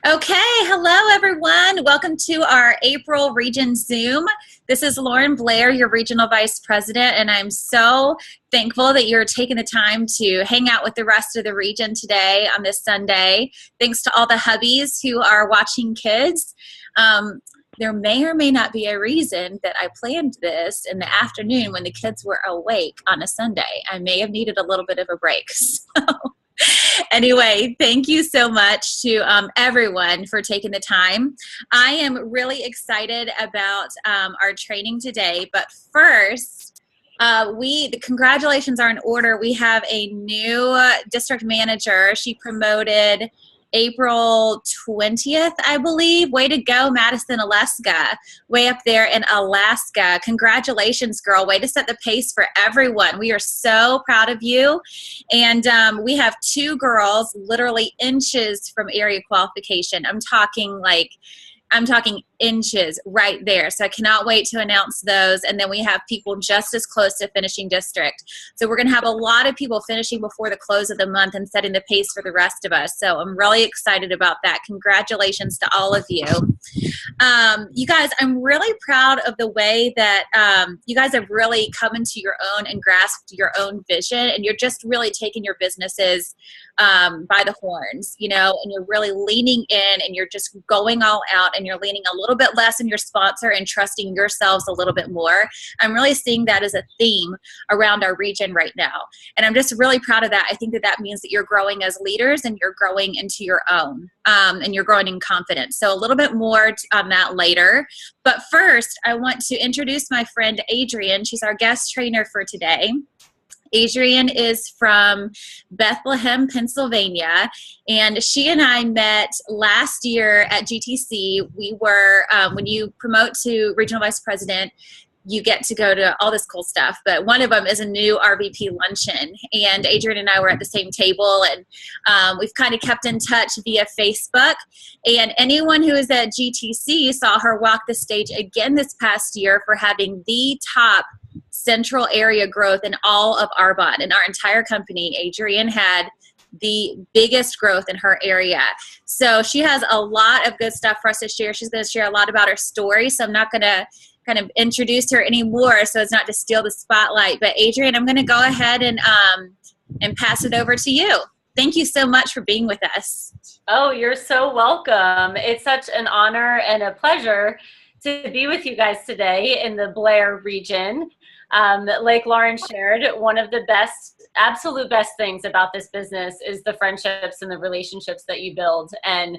Okay, hello everyone. Welcome to our April Region Zoom. This is Lauren Blair, your Regional Vice President, and I'm so thankful that you're taking the time to hang out with the rest of the region today on this Sunday. Thanks to all the hubbies who are watching kids. There may or may not be a reason that I planned this in the afternoon when the kids were awake on a Sunday. I may have needed a little bit of a break. Anyway, thank you so much to everyone for taking the time. I am really excited about our training today, but first, the congratulations are in order. We have a new district manager. She promoted April 20th, I believe. Way to go, Madison, Alaska. Way up there in Alaska. Congratulations, girl. Way to set the pace for everyone. We are so proud of you. And we have two girls literally inches from area qualification. I'm talking inches right there. So I cannot wait to announce those. And then we have people just as close to finishing district. So we're going to have a lot of people finishing before the close of the month and setting the pace for the rest of us. So I'm really excited about that. Congratulations to all of you. You guys, I'm really proud of the way that you guys have really come into your own and grasped your own vision. And you're just really taking your businesses by the horns, and you're really leaning in and you're just going all out and you're leaning a little bit less on your sponsor and trusting yourselves a little bit more. I'm really seeing that as a theme around our region right now. And I'm just really proud of that. I think that means that you're growing as leaders and you're growing into your own and you're growing in confidence. So a little bit more on that later. But first, I want to introduce my friend Adrienne. She's our guest trainer for today. Adrienne is from Bethlehem, Pennsylvania, and she and I met last year at GTC. We were, when you promote to Regional Vice President, you get to go to all this cool stuff, but one of them is a new RVP luncheon, and Adrienne and I were at the same table, and we've kind of kept in touch via Facebook, and anyone who is at GTC saw her walk the stage again this past year for having the top central area growth in all of Arbonne. In our entire company, Adrienne had the biggest growth in her area. So she has a lot of good stuff for us to share. She's going to share a lot about her story, so I'm not going to kind of introduce her anymore so it's not to steal the spotlight. But Adrienne, I'm going to go ahead and pass it over to you. Thank you so much for being with us. Oh, you're so welcome. It's such an honor and a pleasure to be with you guys today in the Blair region. Like Lauren shared, one of the absolute best things about this business is the friendships and the relationships that you build. And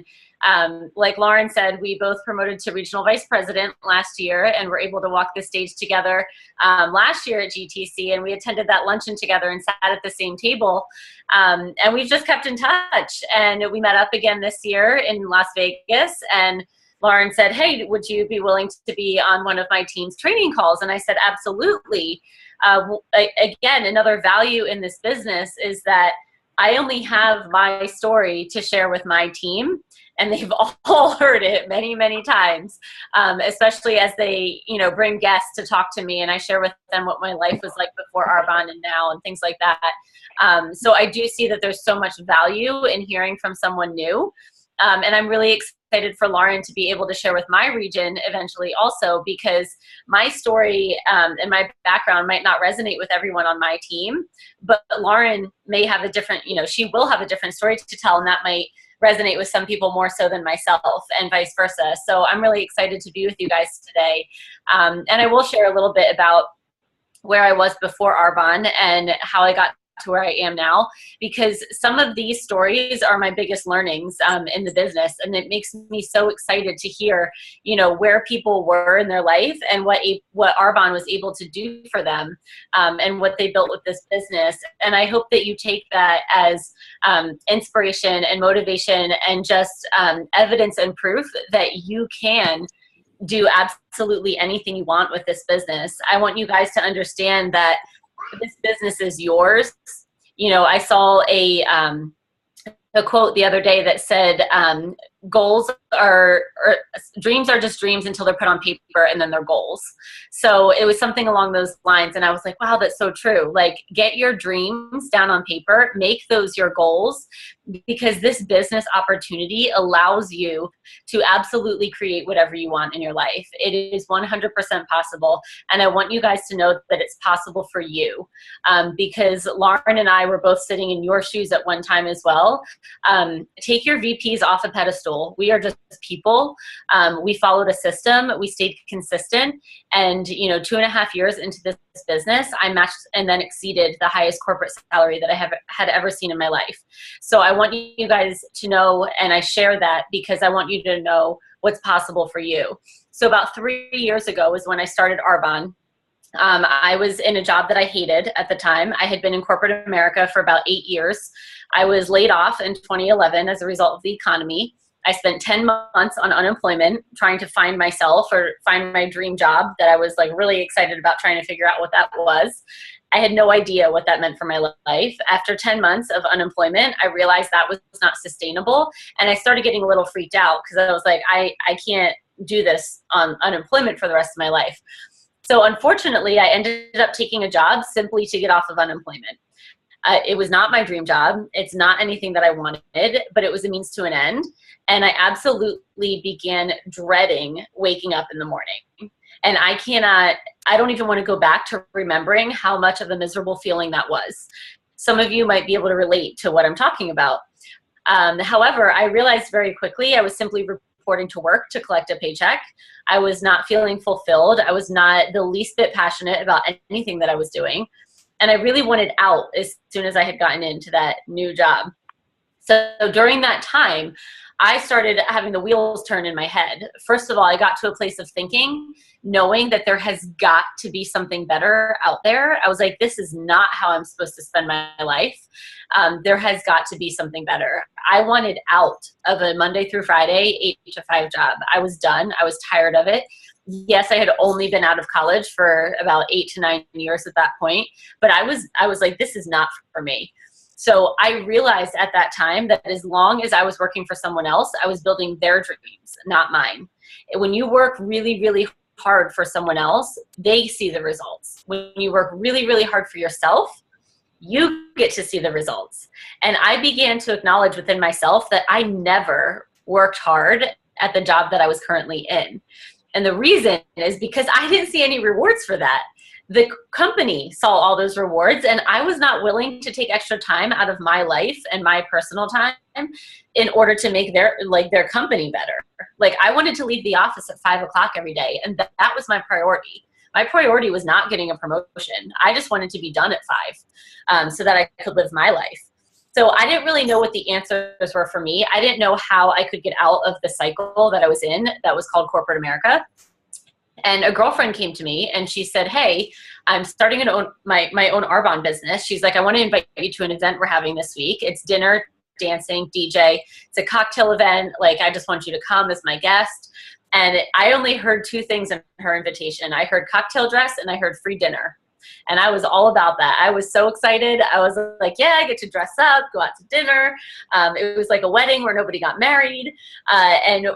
like Lauren said, we both promoted to Regional Vice President last year and were able to walk the stage together last year at GTC. And we attended that luncheon together and sat at the same table. And we've just kept in touch. And we met up again this year in Las Vegas. And Lauren said, hey, would you be willing to be on one of my team's training calls? And I said, absolutely. Again, another value in this business is that I only have my story to share with my team, and they've all heard it many, many times, especially as they, bring guests to talk to me, and I share with them what my life was like before Arbonne and now and things like that. So I do see that there's so much value in hearing from someone new. And I'm really excited for Lauren to be able to share with my region eventually also, because my story and my background might not resonate with everyone on my team, but Lauren may have a different, she will have a different story to tell, and that might resonate with some people more so than myself and vice versa. So I'm really excited to be with you guys today. And I will share a little bit about where I was before Arbonne and how I got to where I am now, because some of these stories are my biggest learnings in the business, and it makes me so excited to hear, where people were in their life and what Arbonne was able to do for them, and what they built with this business. And I hope that you take that as inspiration and motivation and just evidence and proof that you can do absolutely anything you want with this business. I want you guys to understand that this business is yours. I saw a quote the other day that said, goals dreams are just dreams until they're put on paper, and then they're goals. So it was something along those lines. And I was like, wow, that's so true. Like, get your dreams down on paper, make those your goals, because this business opportunity allows you to absolutely create whatever you want in your life. It is 100% possible. And I want you guys to know that it's possible for you, because Lauren and I were both sitting in your shoes at one time as well. Take your VPs off a pedestal. We are just people. We followed a system. We stayed consistent. And, 2.5 years into this business, I matched and then exceeded the highest corporate salary that I had ever seen in my life. So I want you guys to know, and I share that because I want you to know what's possible for you. So about 3 years ago was when I started Arbonne. I was in a job that I hated at the time. I had been in corporate America for about 8 years. I was laid off in 2011 as a result of the economy. I spent 10 months on unemployment trying to find myself or find my dream job that I was like really excited about, trying to figure out what that was. I had no idea what that meant for my life. After 10 months of unemployment, I realized that was not sustainable. And I started getting a little freaked out because I was like, I can't do this on unemployment for the rest of my life. So unfortunately, I ended up taking a job simply to get off of unemployment. It was not my dream job. It's not anything that I wanted, but it was a means to an end. And I absolutely began dreading waking up in the morning. And I don't even want to go back to remembering how much of a miserable feeling that was. Some of you might be able to relate to what I'm talking about. However, I realized very quickly I was simply reporting to work to collect a paycheck. I was not feeling fulfilled. I was not the least bit passionate about anything that I was doing. And I really wanted out as soon as I had gotten into that new job. So during that time, I started having the wheels turn in my head. First of all, I got to a place of thinking, knowing that there has got to be something better out there. I was like, this is not how I'm supposed to spend my life. There has got to be something better. I wanted out of a Monday through Friday, 8 to 5 job. I was done. I was tired of it. Yes, I had only been out of college for about 8 to 9 years at that point, but I was like, this is not for me. So I realized at that time that as long as I was working for someone else, I was building their dreams, not mine. When you work really, really hard for someone else, they see the results. When you work really, really hard for yourself, you get to see the results. And I began to acknowledge within myself that I never worked hard at the job that I was currently in. And the reason is because I didn't see any rewards for that. The company saw all those rewards, and I was not willing to take extra time out of my life and my personal time in order to make their company better. Like, I wanted to leave the office at 5 o'clock every day, and that was my priority. My priority was not getting a promotion. I just wanted to be done at 5 so that I could live my life. So I didn't really know what the answers were for me. I didn't know how I could get out of the cycle that I was in that was called corporate America. And a girlfriend came to me and she said, hey, I'm starting my own Arbonne business. She's like, I want to invite you to an event we're having this week. It's dinner, dancing, DJ. It's a cocktail event. Like, I just want you to come as my guest. And I only heard 2 things in her invitation. I heard cocktail dress and I heard free dinner. And I was all about that. I was so excited. I was like, yeah, I get to dress up, go out to dinner. It was like a wedding where nobody got married. And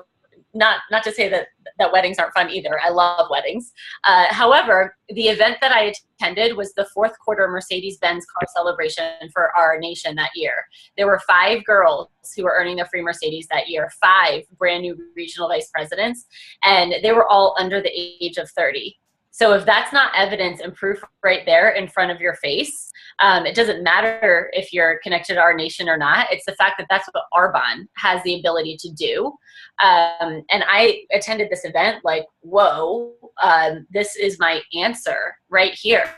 not to say that weddings aren't fun either. I love weddings. However, the event that I attended was the 4th quarter Mercedes-Benz car celebration for our nation that year. There were 5 girls who were earning their free Mercedes that year, 5 brand new regional vice presidents, and they were all under the age of 30. So if that's not evidence and proof right there in front of your face, it doesn't matter if you're connected to our nation or not. It's the fact that that's what Arbonne has the ability to do. And I attended this event like, whoa, this is my answer right here.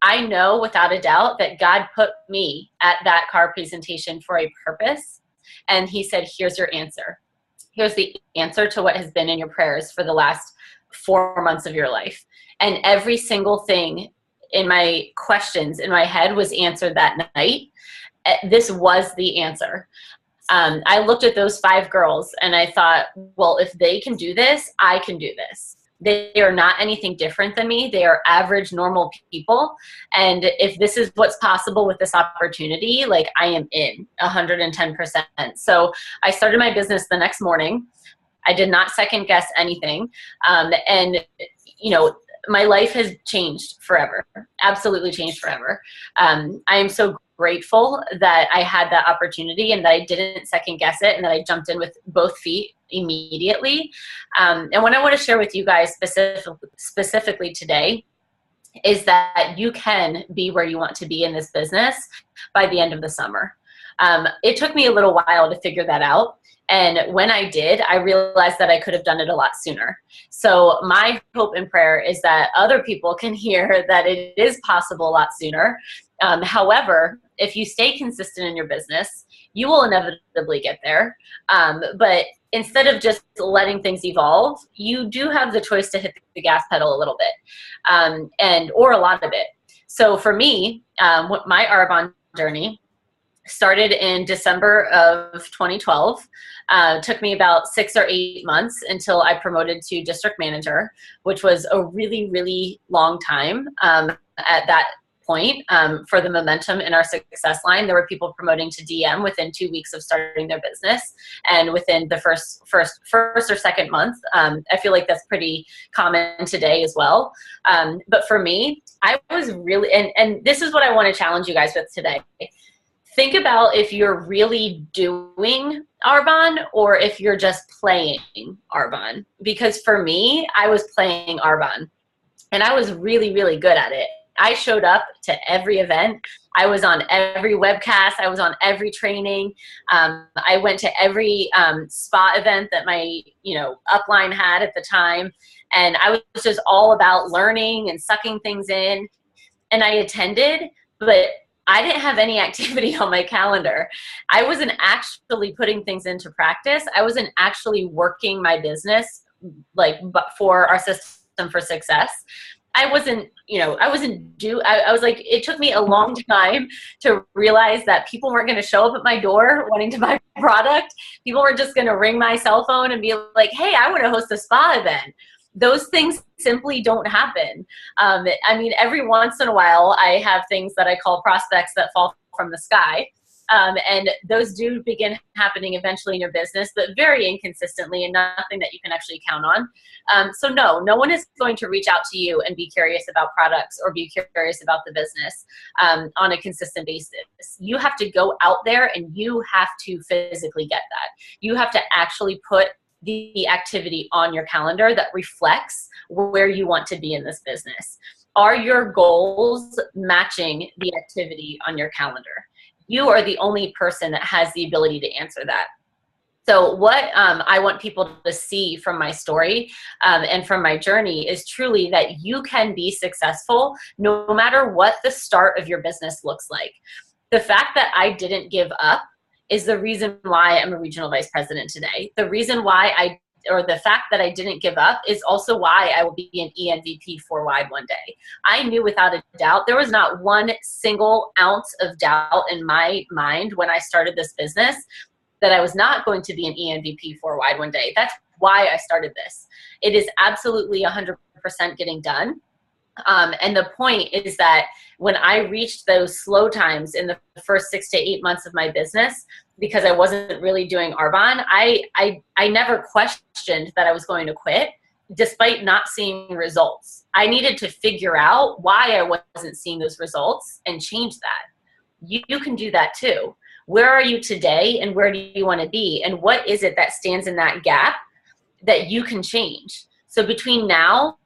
I know without a doubt that God put me at that car presentation for a purpose. And he said, here's your answer. Here's the answer to what has been in your prayers for the last 4 months of your life. And every single thing in my questions in my head was answered that night. This was the answer. I looked at those 5 girls and I thought, well, if they can do this, I can do this. They are not anything different than me. They are average, normal people. And if this is what's possible with this opportunity, like, I am in 110%. So I started my business the next morning. I did not second guess anything. And, you know, my life has changed forever, absolutely changed forever. I am so grateful that I had that opportunity and that I didn't second guess it and that I jumped in with both feet immediately. And what I want to share with you guys specifically today is that you can be where you want to be in this business by the end of the summer. It took me a little while to figure that out. And when I did, I realized that I could have done it a lot sooner. So my hope and prayer is that other people can hear that it is possible a lot sooner. However, if you stay consistent in your business, you will inevitably get there. But instead of just letting things evolve, you do have the choice to hit the gas pedal a little bit, or a lot of it. So for me, my Arbonne journey started in December of 2012. Took me about 6 or 8 months until I promoted to district manager, which was a really, really long time at that point. For the momentum in our success line, there were people promoting to DM within 2 weeks of starting their business, and within the first or second month. I feel like that's pretty common today as well. But for me, I was really, and this is what I want to challenge you guys with today. Think about if you're really doing Arbonne or if you're just playing Arbonne. Because for me, I was playing Arbonne and I was really, really good at it. I showed up to every event. I was on every webcast. I was on every training. I went to every spa event that my upline had at the time. And I was just all about learning and sucking things in. And I attended, but I didn't have any activity on my calendar. I wasn't actually putting things into practice. I wasn't actually working my business for our system for success. I was like, it took me a long time to realize that people weren't going to show up at my door wanting to buy product. People were just going to ring my cell phone and be like, hey, I want to host a spa event. Those things simply don't happen. I mean, every once in a while, I have things that I call prospects that fall from the sky. And those do begin happening eventually in your business, but very inconsistently and nothing that you can actually count on. So no one is going to reach out to you and be curious about products or be curious about the business on a consistent basis. You have to go out there and you have to physically get that. You have to actually put the activity on your calendar that reflects where you want to be in this business. Are your goals matching the activity on your calendar? You are the only person that has the ability to answer that. So what I want people to see from my story and from my journey is truly that you can be successful no matter what the start of your business looks like. The fact that I didn't give up is the reason why I'm a regional vice president today. The reason why the fact that I didn't give up is also why I will be an ENVP 4-wide one day. I knew without a doubt, there was not one single ounce of doubt in my mind when I started this business that I was not going to be an ENVP 4-wide one day. That's why I started this. It is absolutely 100% getting done. And the point is that when I reached those slow times in the first 6 to 8 months of my business, because I wasn't really doing Arbonne, I never questioned that I was going to quit despite not seeing results. I needed to figure out why I wasn't seeing those results and change that. You can do that too. Where are you today and where do you want to be? And what is it that stands in that gap that you can change? So between now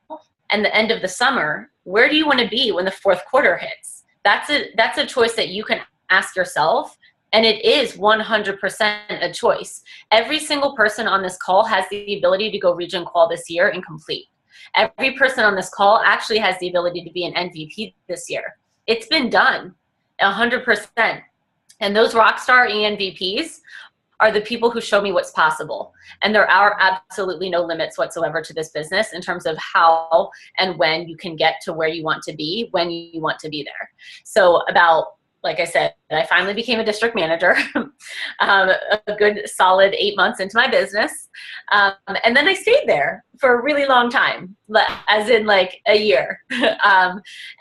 and the end of the summer, where do you want to be when the fourth quarter hits? That's a choice that you can ask yourself, and it is 100% a choice. Every single person on this call has the ability to go region qual this year and complete. Every person on this call actually has the ability to be an MVP this year. It's been done 100%. And those rockstar ENVPs are the people who show me what's possible. And there are absolutely no limits whatsoever to this business in terms of how and when you can get to where you want to be, when you want to be there. So like I said, I finally became a district manager, a good solid 8 months into my business. And then I stayed there for a really long time, as in like a year.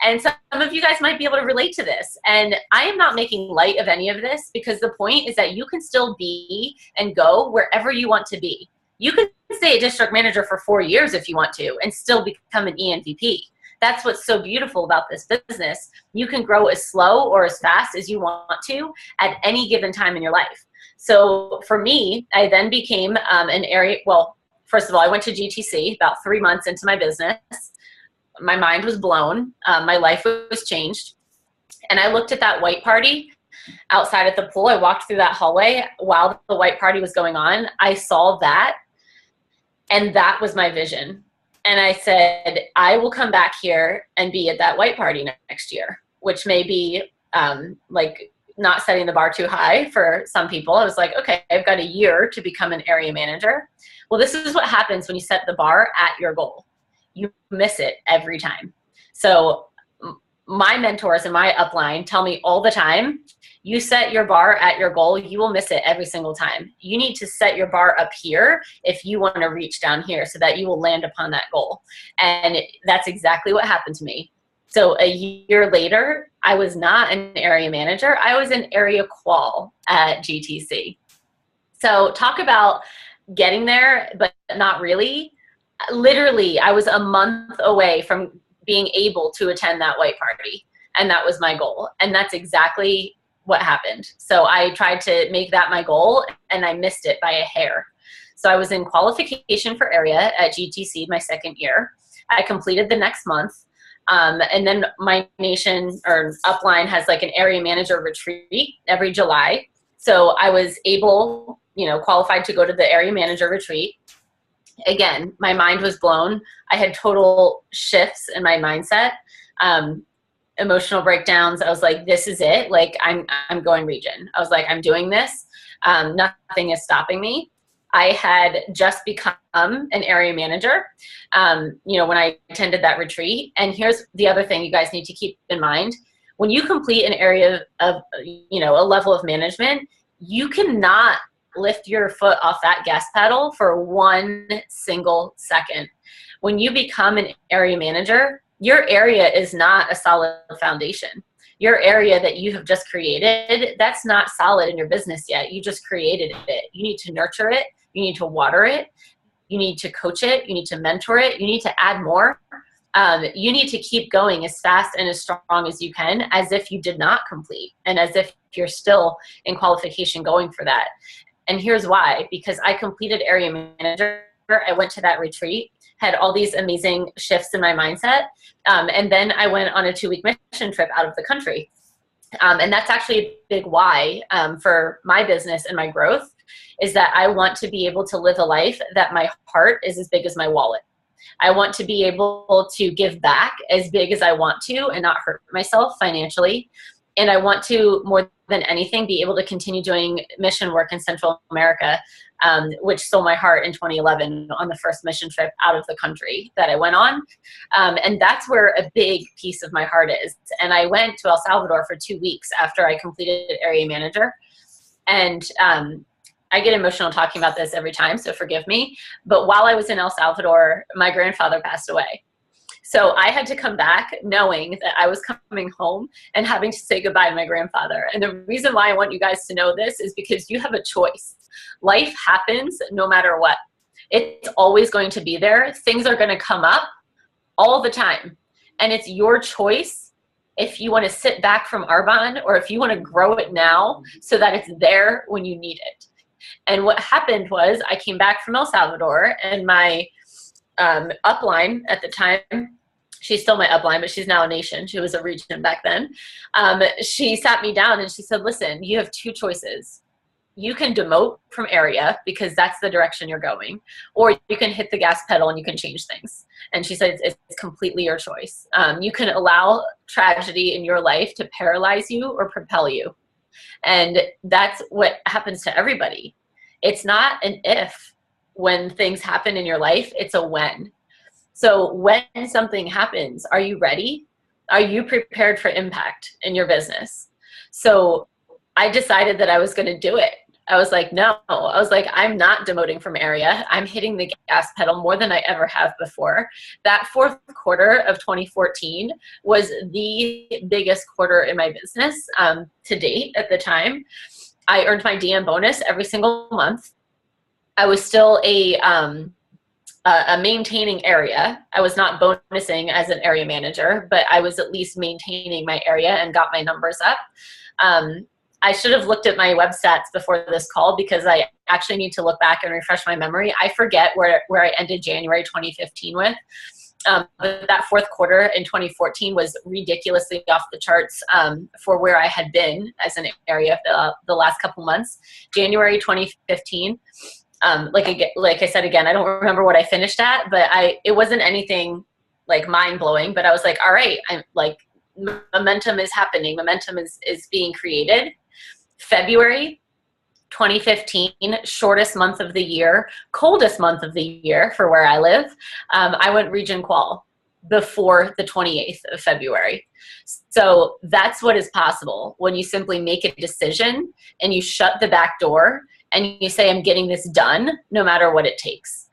And some of you guys might be able to relate to this. And I am not making light of any of this because the point is that you can still be and go wherever you want to be. You can stay a district manager for 4 years if you want to and still become an ENVP. That's what's so beautiful about this business. You can grow as slow or as fast as you want to at any given time in your life. So for me, I then became an area, well, first of all, I went to GTC about 3 months into my business. My mind was blown. My life was changed. And I looked at that white party outside at the pool. I walked through that hallway while the white party was going on. I saw that, and that was my vision. And I said, I will come back here and be at that white party next year, which may be like not setting the bar too high for some people. I was like, okay, I've got a year to become an area manager. Well, this is what happens when you set the bar at your goal. You miss it every time. So my mentors in my upline tell me all the time, you set your bar at your goal, you will miss it every single time. You need to set your bar up here if you want to reach down here so that you will land upon that goal. And that's exactly what happened to me. So a year later, I was not an area manager. I was an area qual at GTC. So talk about getting there, but not really. Literally, I was a month away from being able to attend that white party. And that was my goal. And that's exactly what happened. So I tried to make that my goal and I missed it by a hair. So I was in qualification for area at GTC my second year. I completed the next month. And then my nation or upline has like an area manager retreat every July. So I was able, qualified to go to the area manager retreat. Again, my mind was blown. I had total shifts in my mindset, emotional breakdowns. I was like, this is it. Like I'm going region. I was like, I'm doing this. Nothing is stopping me. I had just become an area manager, when I attended that retreat. And here's the other thing you guys need to keep in mind. When you complete an area of, a level of management, you cannot lift your foot off that gas pedal for 1 single second. When you become an area manager, your area is not a solid foundation. Your area that you have just created, that's not solid in your business yet. You just created it. You need to nurture it. You need to water it. You need to coach it. You need to mentor it. You need to add more. You need to keep going as fast and as strong as you can, as if you did not complete and as if you're still in qualification going for that. And here's why, because I completed area manager. I went to that retreat, had all these amazing shifts in my mindset. And then I went on a 2-week mission trip out of the country. And that's actually a big why for my business and my growth, is that I want to be able to live a life that my heart is as big as my wallet. I want to be able to give back as big as I want to and not hurt myself financially. And I want to, more than anything, be able to continue doing mission work in Central America, which stole my heart in 2011 on the first mission trip out of the country that I went on. And that's where a big piece of my heart is. And I went to El Salvador for 2 weeks after I completed area manager. And I get emotional talking about this every time, so forgive me. But while I was in El Salvador, my grandfather passed away. So I had to come back knowing that I was coming home and having to say goodbye to my grandfather. And the reason why I want you guys to know this is because you have a choice. Life happens no matter what. It's always going to be there. Things are going to come up all the time. And it's your choice if you want to sit back from Arbonne or if you want to grow it now so that it's there when you need it. And what happened was I came back from El Salvador, and my upline at the time, she's still my upline, but she's now a nation. She was a region back then. She sat me down and she said, listen, you have 2 choices. You can demote from area because that's the direction you're going, or you can hit the gas pedal and you can change things. And she said, it's completely your choice. You can allow tragedy in your life to paralyze you or propel you. And that's what happens to everybody. It's not an if when things happen in your life, it's a when. So when something happens, are you ready? Are you prepared for impact in your business? So I decided that I was going to do it. I was like, no, I was like, I'm not demoting from area. I'm hitting the gas pedal more than I ever have before. That 4th quarter of 2014 was the biggest quarter in my business to date at the time. I earned my DM bonus every single month. I was still a a maintaining area. I was not bonusing as an area manager, but I was at least maintaining my area and got my numbers up. I should have looked at my web stats before this call because I actually need to look back and refresh my memory. I forget where I ended January 2015 with. But that fourth quarter in 2014 was ridiculously off the charts for where I had been as an area the last couple months. January 2015, like I said again, I don't remember what I finished at, but it wasn't anything like mind blowing. But I was like, all right, I'm like, momentum is happening. Momentum is being created. February 2015, shortest month of the year, coldest month of the year for where I live. I went region qual before the 28th of February. So that's what is possible when you simply make a decision and you shut the back door and you say, I'm getting this done no matter what it takes.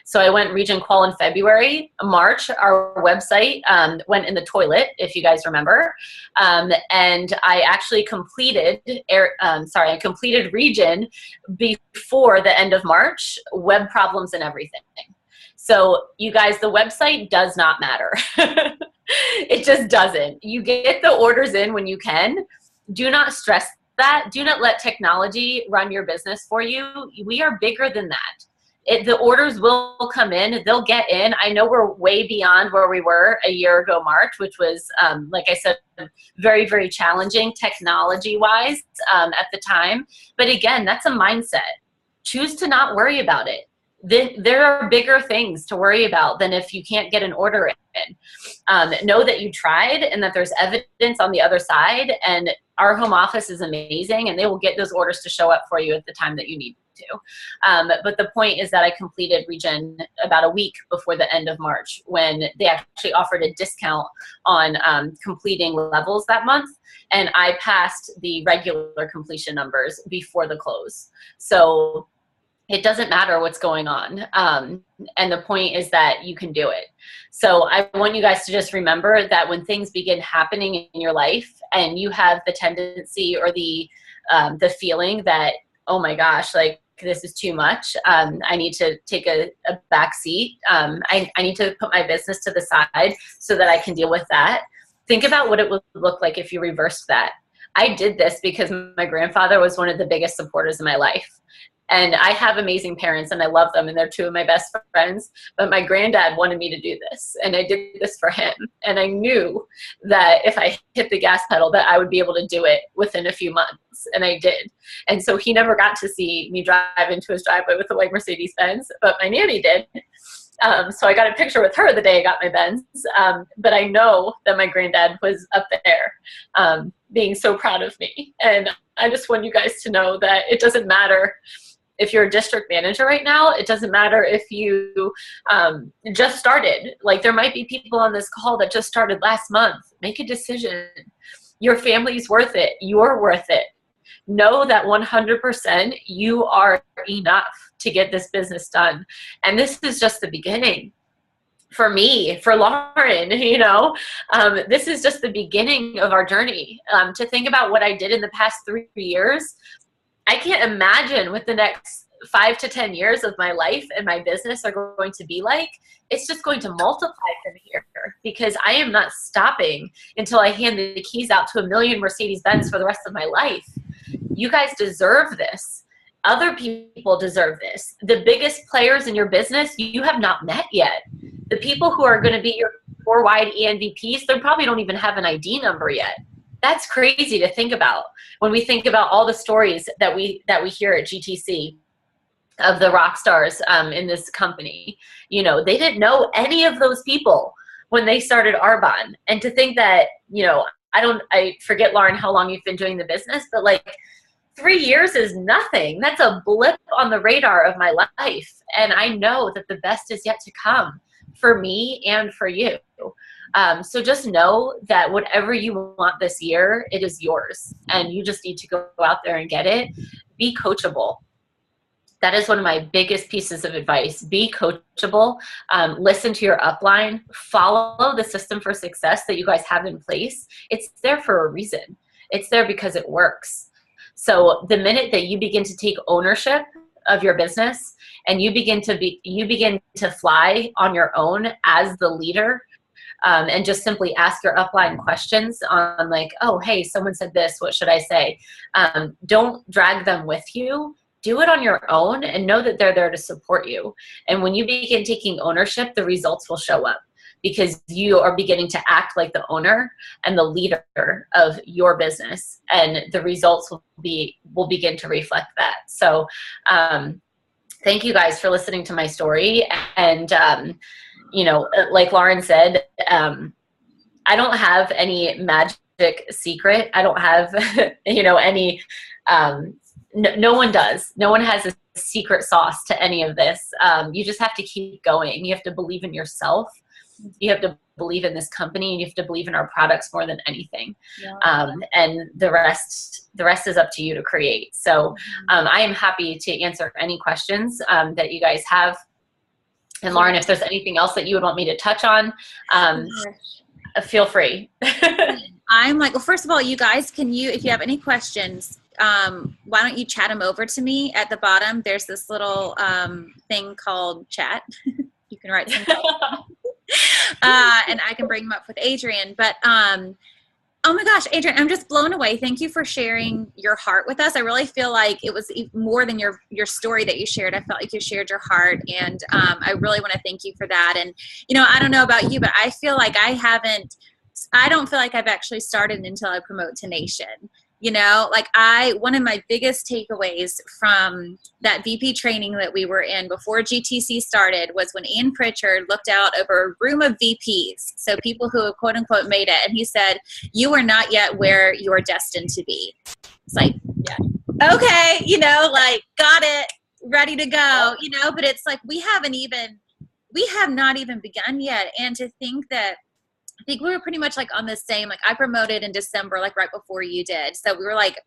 So I went region qual in February. March, our website went in the toilet, if you guys remember. And I actually completed region before the end of March, web problems and everything. So you guys, the website does not matter. It just doesn't. You get the orders in when you can. Do not stress that. Do not let technology run your business for you. We are bigger than that. The orders will come in, they'll get in. I know we're way beyond where we were a year ago, March, which was, like I said, very, very challenging technology-wise at the time. But again, that's a mindset. Choose to not worry about it. There are bigger things to worry about than if you can't get an order in. Know that you tried and that there's evidence on the other side, and our home office is amazing, and they will get those orders to show up for you at the time that you need to. But the point is that I completed region about a week before the end of March when they actually offered a discount on completing levels that month, and I passed the regular completion numbers before the close. So it doesn't matter what's going on. And the point is that you can do it. So I want you guys to just remember that when things begin happening in your life and you have the tendency or the feeling that, oh my gosh, like this is too much. I need to take a back seat. I need to put my business to the side so that I can deal with that. Think about what it would look like if you reversed that. I did this because my grandfather was one of the biggest supporters in my life. And I have amazing parents and I love them and they're two of my best friends, but my granddad wanted me to do this and I did this for him. And I knew that if I hit the gas pedal that I would be able to do it within a few months, and I did. And so he never got to see me drive into his driveway with a white Mercedes-Benz, but my nanny did. So I got a picture with her the day I got my Benz, but I know that my granddad was up there being so proud of me. And I just want you guys to know that it doesn't matter if you're a district manager right now. It doesn't matter if you just started. Like, there might be people on this call that just started last month. Make a decision. Your family's worth it. You're worth it. Know that 100% you are enough to get this business done. And this is just the beginning. For me, for Lauren, this is just the beginning of our journey. To think about what I did in the past 3 years, I can't imagine what the next 5 to 10 years of my life and my business are going to be like. It's just going to multiply from here because I am not stopping until I hand the keys out to 1 million Mercedes-Benz for the rest of my life. You guys deserve this. Other people deserve this. The biggest players in your business, you have not met yet. The people who are going to be your 4-wide ENVPs, they probably don't even have an ID number yet. That's crazy to think about when we think about all the stories that we hear at GTC of the rock stars in this company. They didn't know any of those people when they started Arbonne. And to think that, I forget, Lauren, how long you've been doing the business, but like 3 years is nothing. That's a blip on the radar of my life. And I know that the best is yet to come for me and for you. So just know that whatever you want this year, it is yours. And you just need to go out there and get it. Be coachable. That is one of my biggest pieces of advice. Be coachable. Listen to your upline. Follow the system for success that you guys have in place. It's there for a reason. It's there because it works. So the minute that you begin to take ownership of your business, and you begin to fly on your own as the leader, and just simply ask your upline questions on like, oh, hey, someone said this, what should I say? Don't drag them with you. Do it on your own and know that they're there to support you. And when you begin taking ownership, the results will show up because you are beginning to act like the owner and the leader of your business, and the results will begin to reflect that. So thank you guys for listening to my story. And like Lauren said, I don't have any magic secret. I don't have, any, no one does. No one has a secret sauce to any of this. You just have to keep going. You have to believe in yourself. You have to believe in this company, and you have to believe in our products more than anything. Yeah. And the rest is up to you to create. So I am happy to answer any questions that you guys have. And Lauren, if there's anything else that you would want me to touch on, feel free. I'm like, well, first of all, you guys, if you have any questions, why don't you chat them over to me at the bottom? There's this little thing called chat. You can write some and I can bring them up with Adrienne. But oh my gosh, Adrienne, I'm just blown away. Thank you for sharing your heart with us. I really feel like it was more than your story that you shared. I felt like you shared your heart, and I really want to thank you for that. And I don't know about you, but I feel like I don't feel like I've actually started until I promote to Nation. One of my biggest takeaways from that VP training that we were in before GTC started was when Ian Pritchard looked out over a room of VPs, so people who have quote unquote made it, and he said, "You are not yet where you are destined to be." It's like, yeah, okay, got it, ready to go, but it's like we have not even begun yet. And to think that, I think we were pretty much like on the same, like I promoted in December, like right before you did. So we were like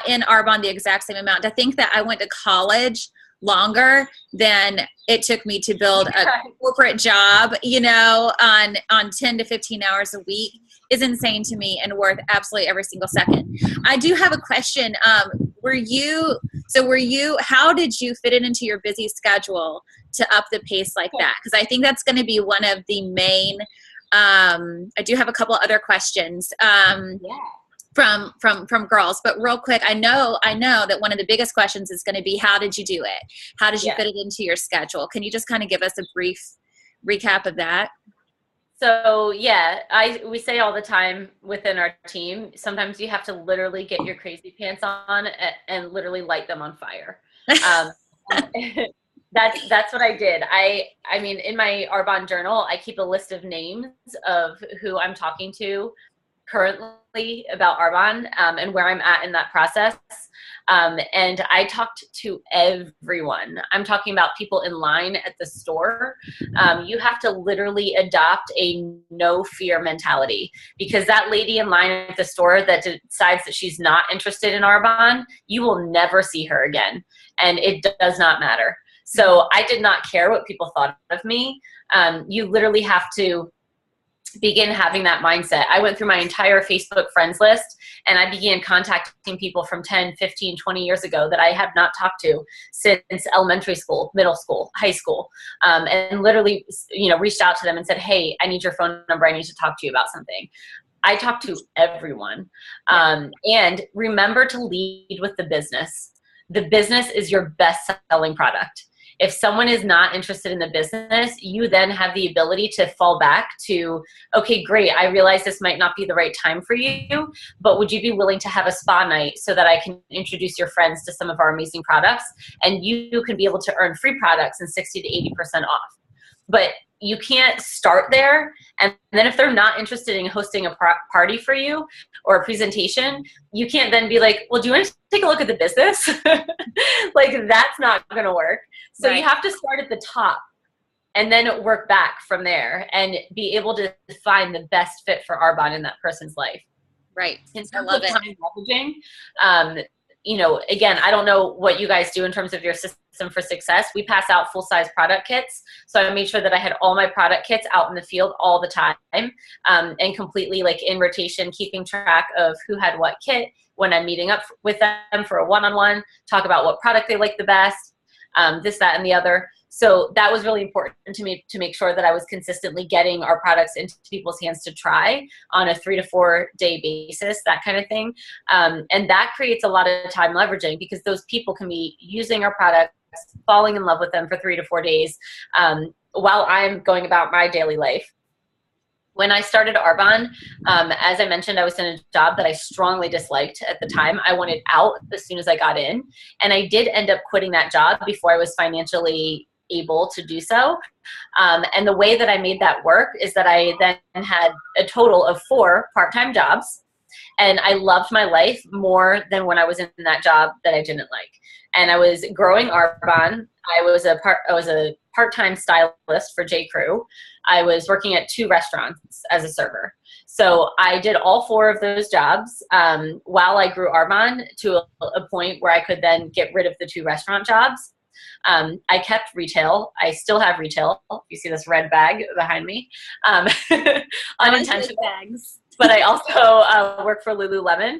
in Arbonne the exact same amount. To think that I went to college longer than it took me to build a corporate job, on 10 to 15 hours a week is insane to me and worth absolutely every single second. I do have a question. How did you fit it into your busy schedule to up the pace like that? Because I think that's going to be one of the main, I do have a couple other questions from girls, but real quick, I know that one of the biggest questions is going to be, how did you do it? How did you fit it into your schedule? Can you just kind of give us a brief recap of that? So we say all the time within our team, sometimes you have to literally get your crazy pants on and literally light them on fire. That's what I did. I mean, in my Arbonne journal, I keep a list of names of who I'm talking to currently about Arbonne, and where I'm at in that process. And I talked to everyone. I'm talking about people in line at the store. You have to literally adopt a no fear mentality, because that lady in line at the store that decides that she's not interested in Arbonne, you will never see her again. And it does not matter. So I did not care what people thought of me. You literally have to begin having that mindset. I went through my entire Facebook friends list, and I began contacting people from 10, 15, 20 years ago that I have not talked to since elementary school, middle school, high school, and literally, reached out to them and said, "Hey, I need your phone number. I need to talk to you about something." I talk to everyone. And remember to lead with the business. The business is your best selling product. If someone is not interested in the business, you then have the ability to fall back to, okay, great, I realize this might not be the right time for you, but would you be willing to have a spa night so that I can introduce your friends to some of our amazing products? And you can be able to earn free products and 60 to 80% off. But you can't start there. And then if they're not interested in hosting a party for you or a presentation, you can't then be like, well, do you want to take a look at the business? Like, that's not going to work. So You have to start at the top and then work back from there and be able to find the best fit for Arbonne in that person's life. Right. I love it. Messaging, again, I don't know what you guys do in terms of your system for success. We pass out full-size product kits. So I made sure that I had all my product kits out in the field all the time, and completely like in rotation, keeping track of who had what kit when I'm meeting up with them for a one-on-one, talk about what product they like the best. this, that, and the other. So that was really important to me to make sure that I was consistently getting our products into people's hands to try on a 3 to 4 day basis, that kind of thing. And that creates a lot of time leveraging because those people can be using our products, falling in love with them for 3 to 4 days while I'm going about my daily life. When I started Arbonne, as I mentioned, I was in a job that I strongly disliked at the time. I wanted out as soon as I got in. And I did end up quitting that job before I was financially able to do so. And the way that I made that work is that I then had a total of 4 part-time jobs. And I loved my life more than when I was in that job that I didn't like. And I was growing Arbonne. I was a part-time stylist for J. Crew. I was working at 2 restaurants as a server. So I did all 4 of those jobs while I grew Arbonne to a point where I could then get rid of the 2 restaurant jobs. I kept retail. I still have retail. You see this red bag behind me. Unintentional bags. But I also work for Lululemon.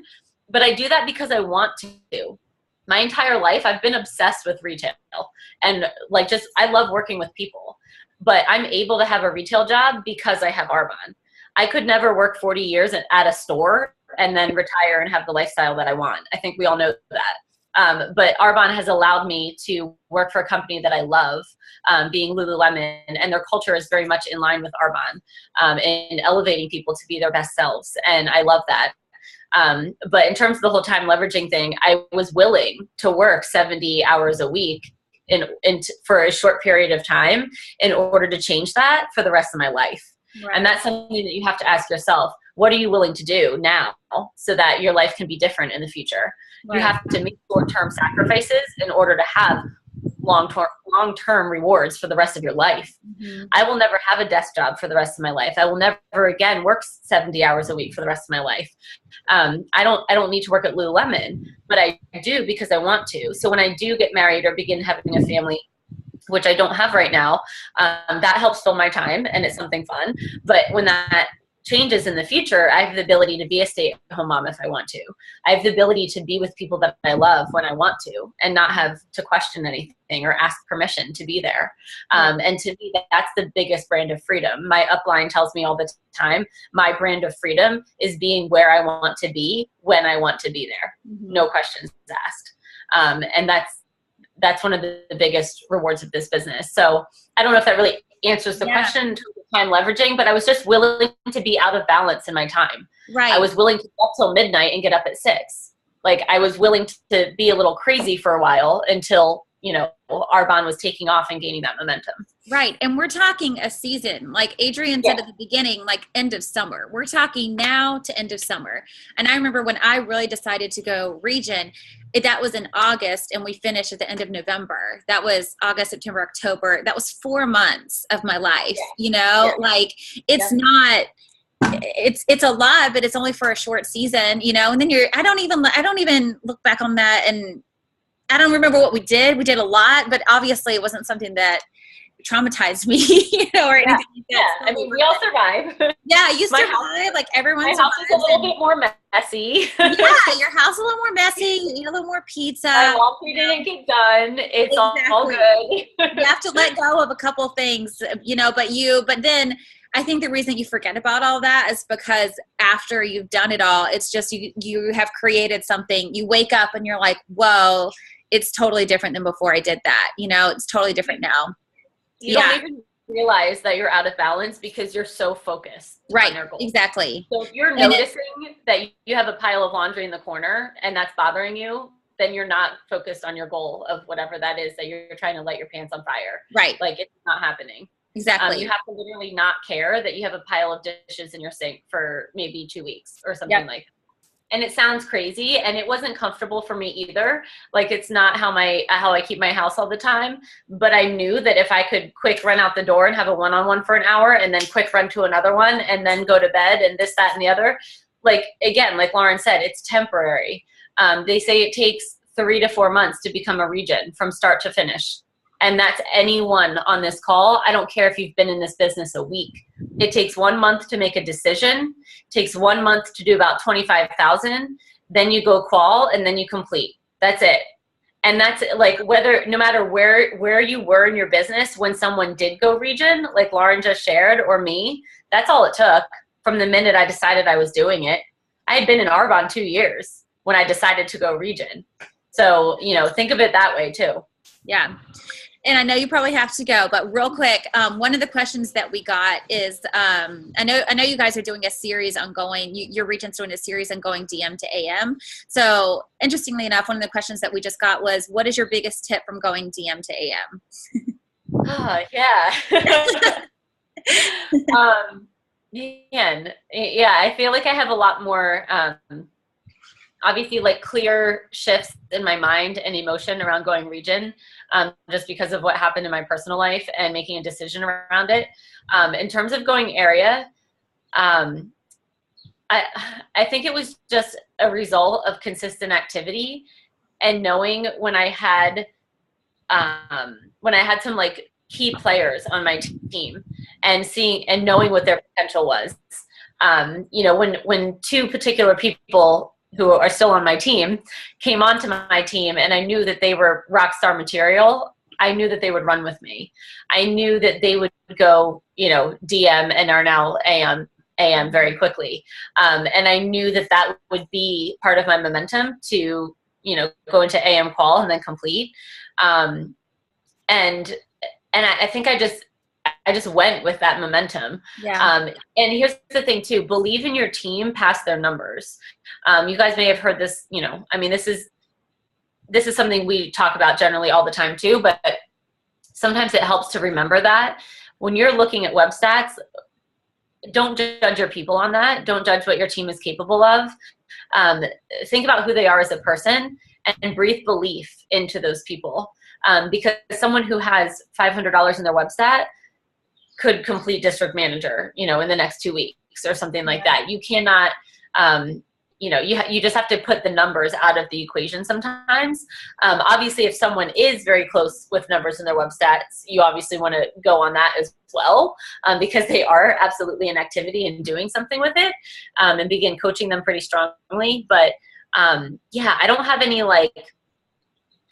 But I do that because I want to. My entire life, I've been obsessed with retail. And I love working with people. But I'm able to have a retail job because I have Arbonne. I could never work 40 years at a store and then retire and have the lifestyle that I want. I think we all know that. But Arbonne has allowed me to work for a company that I love, being Lululemon, and their culture is very much in line with Arbonne in elevating people to be their best selves. And I love that. But in terms of the whole time leveraging thing, I was willing to work 70 hours a week for a short period of time in order to change that for the rest of my life. Right. And that's something that you have to ask yourself, what are you willing to do now so that your life can be different in the future? Right. You have to make short-term sacrifices in order to have long-term rewards for the rest of your life. Mm-hmm. I will never have a desk job for the rest of my life. I will never again work 70 hours a week for the rest of my life. I don't need to work at Lululemon, but I do because I want to. So when I do get married or begin having a family, which I don't have right now, that helps fill my time and it's something fun. But when that changes in the future, I have the ability to be a stay-at-home mom if I want to. I have the ability to be with people that I love when I want to and not have to question anything or ask permission to be there. And to me, that's the biggest brand of freedom. My upline tells me all the time, my brand of freedom is being where I want to be when I want to be there. Mm-hmm. No questions asked. And that's one of the biggest rewards of this business. So I don't know if that really answers the question to time leveraging, but I was just willing to be out of balance in my time. Right. I was willing to go up till midnight and get up at 6. I was willing to be a little crazy for a while until, Arbonne was taking off and gaining that momentum. Right. And we're talking a season, like Adrienne said at the beginning, end of summer. We're talking now to end of summer. And I remember when I really decided to go region, that was in August and we finished at the end of November. That was August, September, October. That was 4 months of my life, it's not, it's a lot, but it's only for a short season, and then I don't even look back on that. And I don't remember what we did. We did a lot, but obviously it wasn't something that traumatized me, or anything like that. Yeah, I mean, we all survive. Yeah, you survive. Everyone survives. My house is a little bit more messy. Yeah, your house is a little more messy. You eat a little more pizza. My laundry didn't get done. It's all good. You have to let go of a couple of things, but then I think the reason you forget about all that is because after you've done it all, it's just you have created something. You wake up and you're like, whoa, it's totally different than before I did that. It's totally different now. You don't even realize that you're out of balance because you're so focused on your goals. Exactly. So if you're noticing that you have a pile of laundry in the corner and that's bothering you, then you're not focused on your goal of whatever that is that you're trying to light your pants on fire. Right. It's not happening. Exactly. You have to literally not care that you have a pile of dishes in your sink for maybe 2 weeks or something like that. And it sounds crazy, and it wasn't comfortable for me either. It's not how I keep my house all the time. But I knew that if I could quick run out the door and have a one-on-one for an hour and then quick run to another one and then go to bed and this, that, and the other, again, like Lauren said, it's temporary. They say it takes 3 to 4 months to become a region from start to finish. And that's anyone on this call. I don't care if you've been in this business a week. It takes 1 month to make a decision. It takes 1 month to do about 25,000. Then you go qual and then you complete. That's it. And that's like, whether, no matter where you were in your business, when someone did go region, like Lauren just shared, or me, that's all it took from the minute I decided I was doing it. I had been in Arbonne 2 years when I decided to go region. So, you know, think of it that way too. Yeah. And I know you probably have to go, but real quick, one of the questions that we got is, I know you guys are doing a series on going, your region's doing a series on going DM to AM. So interestingly enough, one of the questions that we just got was, what is your biggest tip from going DM to AM? Oh, yeah. Yeah, I feel like I have a lot more, obviously, like, clear shifts in my mind and emotion around going region, just because of what happened in my personal life and making a decision around it. In terms of going area, I think it was just a result of consistent activity and knowing when I had some like key players on my team and seeing and knowing what their potential was. You know, when two particular people who are still on my team came onto my team and I knew that they were rock star material, I knew that they would run with me. I knew that they would go, you know, DM and are now AM very quickly. And I knew that that would be part of my momentum to, you know, go into AM qual and then complete. And I think I just went with that momentum. Yeah. And here's the thing too, believe in your team past their numbers. You guys may have heard this, you know, I mean, this is something we talk about generally all the time too, but sometimes it helps to remember that when you're looking at web stats, don't judge your people on that. Don't judge what your team is capable of. Think about who they are as a person and breathe belief into those people. Because someone who has $500 in their web stat could complete district manager, you know, in the next 2 weeks or something like that. You cannot, you know, you just have to put the numbers out of the equation sometimes. Obviously, if someone is very close with numbers in their web stats, you obviously want to go on that as well, because they are absolutely in activity and doing something with it, and begin coaching them pretty strongly. But yeah, I don't have any like,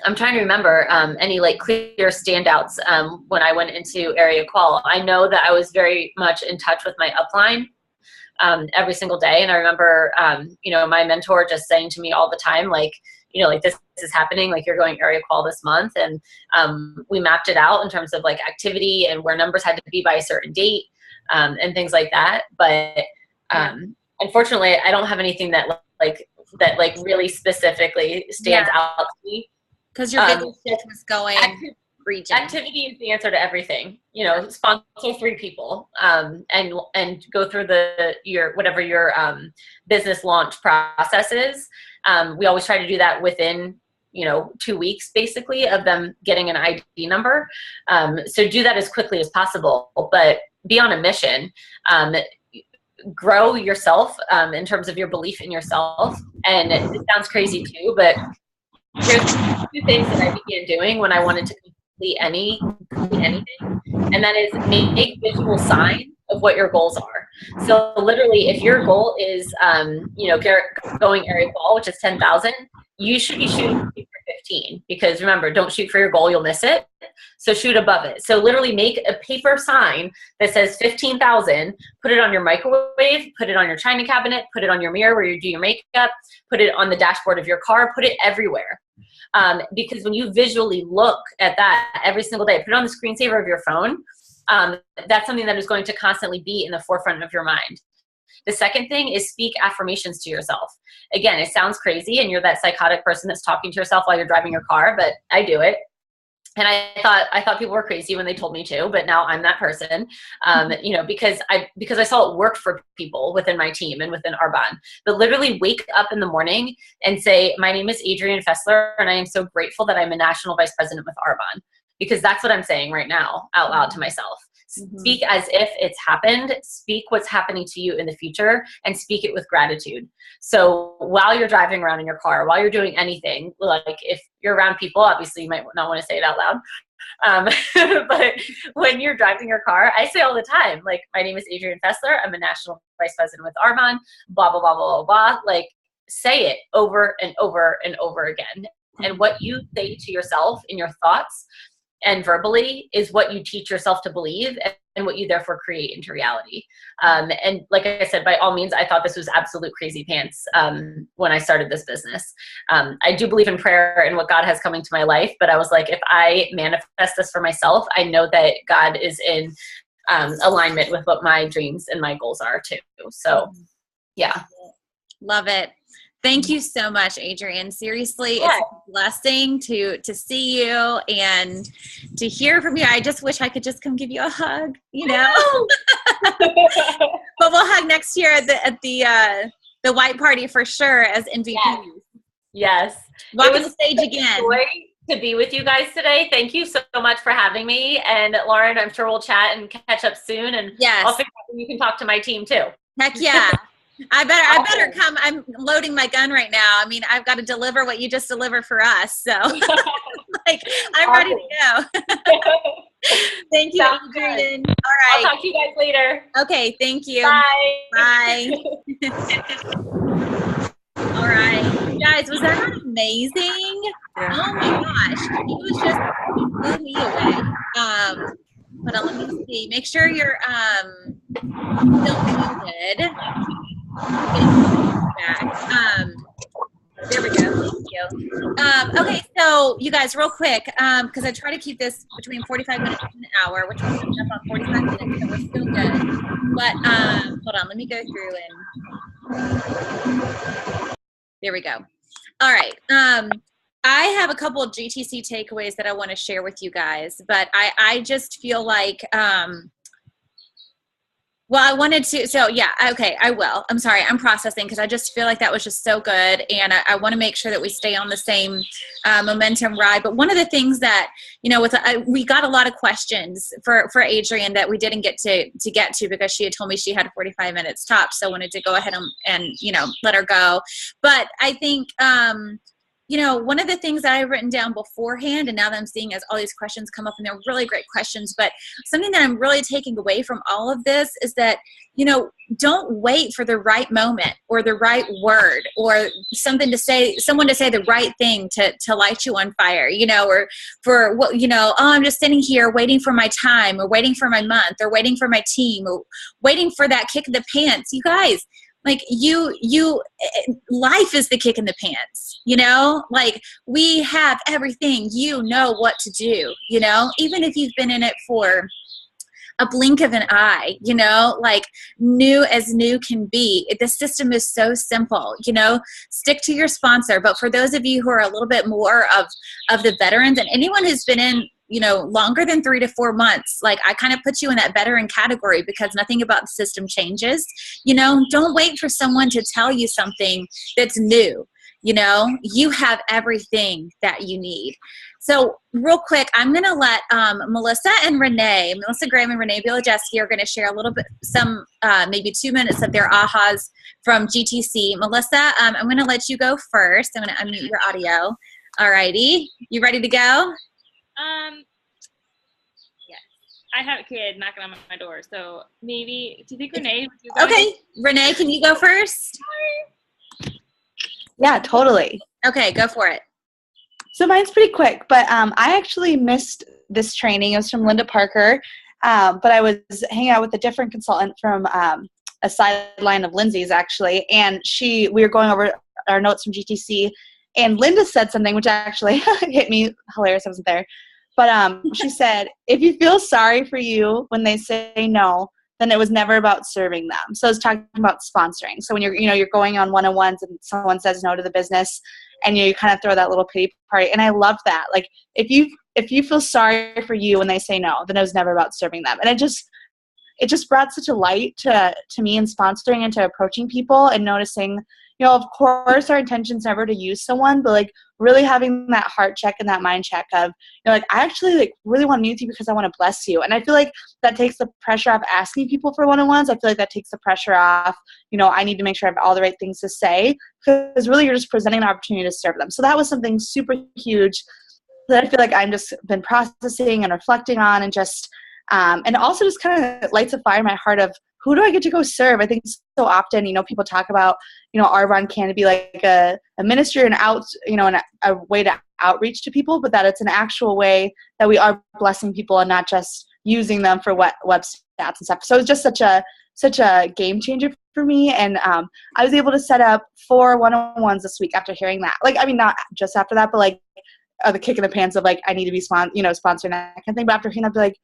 I'm trying to remember any like clear standouts when I went into area qual. I know that I was very much in touch with my upline every single day. And I remember, you know, my mentor just saying to me all the time, like, you know, like this is happening, like you're going area qual this month. And we mapped it out in terms of like activity and where numbers had to be by a certain date and things like that. But unfortunately, I don't have anything that really specifically stands out to me. Because your biggest shift was going region. Activity is the answer to everything. You know, sponsor 3 people and go through your business launch process is. We always try to do that within, you know, 2 weeks basically of them getting an ID number. So do that as quickly as possible, but be on a mission. Grow yourself in terms of your belief in yourself. And it sounds crazy too, but there's 2 things that I began doing when I wanted to complete anything, and that is make visual sign of what your goals are. So literally, if your goal is, you know, going area qual, which is 10,000, you should be shooting for 15, because remember, don't shoot for your goal, you'll miss it. So shoot above it. So literally make a paper sign that says 15,000, put it on your microwave, put it on your china cabinet, put it on your mirror where you do your makeup, put it on the dashboard of your car, put it everywhere. Because when you visually look at that every single day, put it on the screensaver of your phone, that's something that is going to constantly be in the forefront of your mind. The second thing is speak affirmations to yourself. Again, it sounds crazy and you're that psychotic person that's talking to yourself while you're driving your car, but I do it. And I thought people were crazy when they told me to, but now I'm that person, you know, because I saw it work for people within my team and within Arbonne. But literally wake up in the morning and say, my name is Adrienne Fessler, and I am so grateful that I'm a national vice president with Arbonne, because that's what I'm saying right now out loud to myself. Speak as if it's happened. Speak what's happening to you in the future, and speak it with gratitude. So while you're driving around in your car, while you're doing anything, like if you're around people, obviously you might not want to say it out loud. But when you're driving your car, I say all the time, like, my name is Adrienne Fessler. I'm a national vice president with Arbonne, blah, blah, blah, blah, blah, blah. Like, say it over and over and over again. And what you say to yourself in your thoughts and verbally is what you teach yourself to believe, and what you therefore create into reality. And like I said, by all means, I thought this was absolute crazy pants when I started this business. I do believe in prayer and what God has come into my life, but I was like, if I manifest this for myself, I know that God is in alignment with what my dreams and my goals are too. So yeah. Love it. Thank you so much, Adrienne. Seriously, it's a blessing to see you and to hear from you. I just wish I could just come give you a hug, you know. But we'll hug next year at the white party for sure as MVPs. Yes. Walk on the stage again. To be with you guys today. Thank you so much for having me. And Lauren, I'm sure we'll chat and catch up soon. And I'll figure out when you can talk to my team too. Heck yeah. I better come. I'm loading my gun right now. I mean, I've got to deliver what you just delivered for us. So like, I'm ready to go. Thank you, Adrienne. All right. I'll talk to you guys later. Okay. Thank you. Bye. All right. You guys, was that not amazing? Oh my gosh. He was just, he blew me away. Hold on, let me see. Make sure you're still muted. Back. There we go. Thank you. Okay, so you guys, real quick, because I try to keep this between 45 minutes and an hour, which we're coming up on 45 minutes, so we're still good. But hold on, let me go through and there we go. All right. I have a couple of GTC takeaways that I want to share with you guys, but I just feel like well, I wanted to, so yeah, okay, I will. I'm sorry, I'm processing because I just feel like that was just so good, and I want to make sure that we stay on the same momentum ride. But one of the things that, you know, we got a lot of questions for Adrienne that we didn't get to get to because she had told me she had 45 minutes tops, so I wanted to go ahead and you know, let her go. But I think, you know, one of the things that I've written down beforehand, and now that I'm seeing as all these questions come up, and they're really great questions, but something that I'm really taking away from all of this is that, you know, don't wait for the right moment or the right word or someone to say the right thing to light you on fire, you know, or for what, you know, oh, I'm just sitting here waiting for my time or waiting for my month or waiting for my team or waiting for that kick in the pants. You guys, like life is the kick in the pants, you know, like we have everything, you know what to do, you know, even if you've been in it for a blink of an eye, you know, like new as new can be. The system is so simple, you know, stick to your sponsor. But for those of you who are a little bit more of the veterans and anyone who's been in, you know, longer than 3 to 4 months, like I kind of put you in that veteran category because nothing about the system changes. You know, don't wait for someone to tell you something that's new. You know, you have everything that you need. So real quick, I'm going to let Melissa Graham and Renee Bielajewski are going to share a little bit, maybe 2 minutes of their ahas from GTC. Melissa, I'm going to let you go first. I'm going to unmute your audio. All righty. You ready to go? Yes. I have a kid knocking on my door, so maybe, do you think Renee would you go? Okay. Renee, can you go first? Yeah, totally. Okay, go for it. So mine's pretty quick, but I actually missed this training. It was from Linda Parker, but I was hanging out with a different consultant from a sideline of Lindsay's actually, and we were going over our notes from GTC, and Linda said something which actually hit me hilarious. I wasn't there, but she said, if you feel sorry for you when they say no, then it was never about serving them. So I was talking about sponsoring. So when you're going on one-on-ones and someone says no to the business, and you kind of throw that little pity party. And I loved that. Like if you feel sorry for you when they say no, then it was never about serving them. And it just brought such a light to me in sponsoring and to approaching people and noticing, you know, of course our intention's never to use someone, but like really having that heart check and that mind check of, you know, like I actually like really want to meet with you because I want to bless you. And I feel like that takes the pressure off asking people for one-on-ones. I feel like that takes the pressure off, you know, I need to make sure I have all the right things to say because really you're just presenting an opportunity to serve them. So that was something super huge that I feel like I've just been processing and reflecting on and just, and also just kind of lights a fire in my heart of who do I get to go serve? I think so often, people talk about, Arbonne can be like a ministry and and a way to outreach to people, but that it's an actual way that we are blessing people and not just using them for web stats and stuff. So it's just such a game changer for me. And I was able to set up 4 one-on-ones this week after hearing that. Like, I mean, not just after that, but like the kick in the pants of like, I need to be sponsoring that kind of thing. But after hearing that, I'd be like,